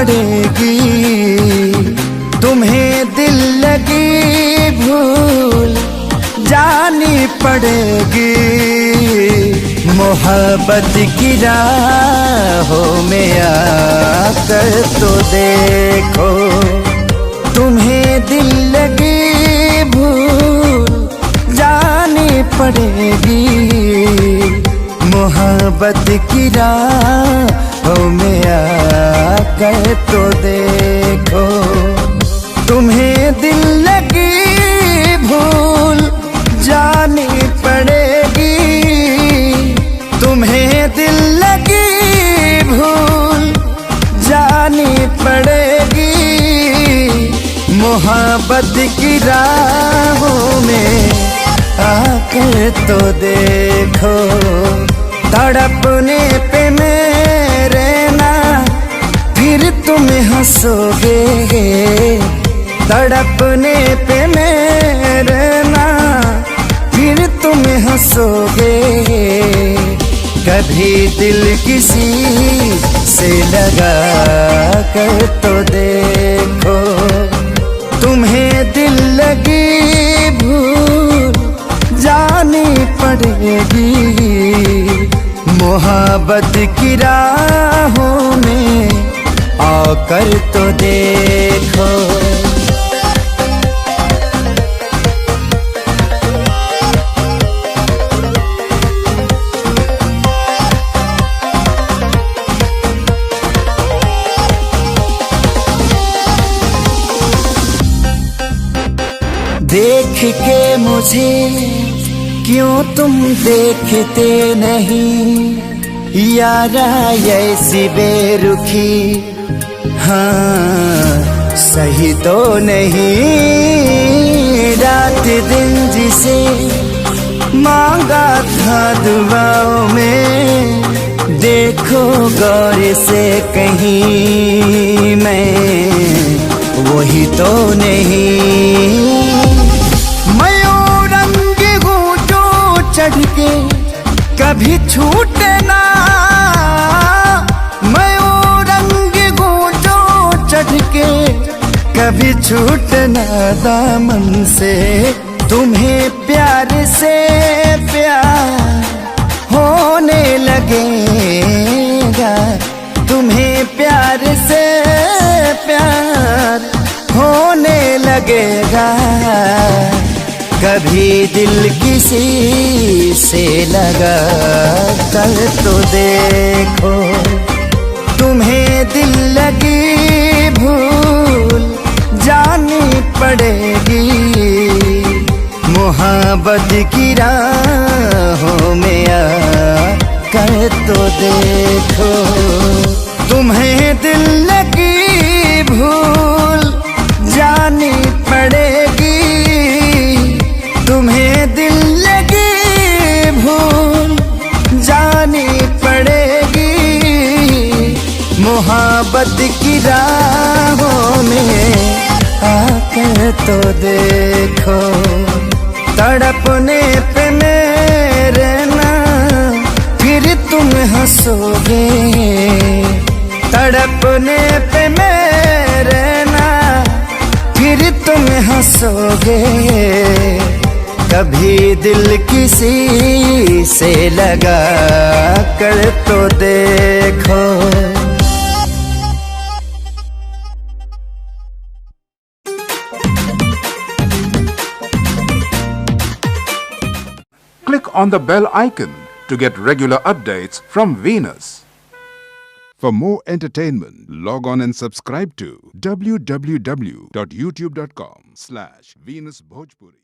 पड़ेगी, तुम्हें दिल लगी भूल जानी पड़ेगी। मोहब्बत की राहों में आकर तो देखो, तुम्हें दिल लगी भूल जानी पड़ेगी। मोहब्बत की राहों में आकर तो देखो, तुम्हें दिल लगी भूल जानी पड़ेगी। तुम्हें दिल लगी भूल जानी पड़ेगी। मोहब्बत की राहों में आकर तो देखो, तड़पने पे मेरे ना फिर तुम हंसोगे। तड़पने पे मेरे ना फिर तुम हंसोगे। कभी दिल किसी से लगा कर तो देखो, तुम्हें दिल लगी भूल जानी पड़ेगी। मोहब्बत की राहों में आकर तो देखो। देख के मुझे क्यों तुम देखते नहीं, यारा ऐसी बेरुखी हाँ सही तो नहीं। रात दिन जिसे मांगा था दुआओं में, देखो गौर से कहीं मैं वही तो नहीं। चढ़ के कभी छूटे ना, मैं वो रंग गूंजो चढ़ के कभी छूटे ना दामन से। तुम्हें प्यार से प्यार होने लगेगा, तुम्हें प्यार से प्यार होने लगेगा। कभी दिल किसी से लगा कर तो देखो, तुम्हें दिल लगी भूल जानी पड़ेगी। मोहब्बत की राहों में आकर तो देखो, तुम्हें दिल लगी भूल जानी पड़ेगी। तुम्हें दिल लगी भूल जानी पड़ेगी। मोहब्बत की राहों में आकर तो देखो, तड़पने पे मेरे ना फिर तुम हंसोगे। तड़पने पे मेरे ना फिर तुम हंसोगे। कभी दिल किसी से लगा कर तो देखो। Click on the bell icon to get regular updates from Venus. For more entertainment, log on and subscribe to www.youtube.com/VenusBhojpuri.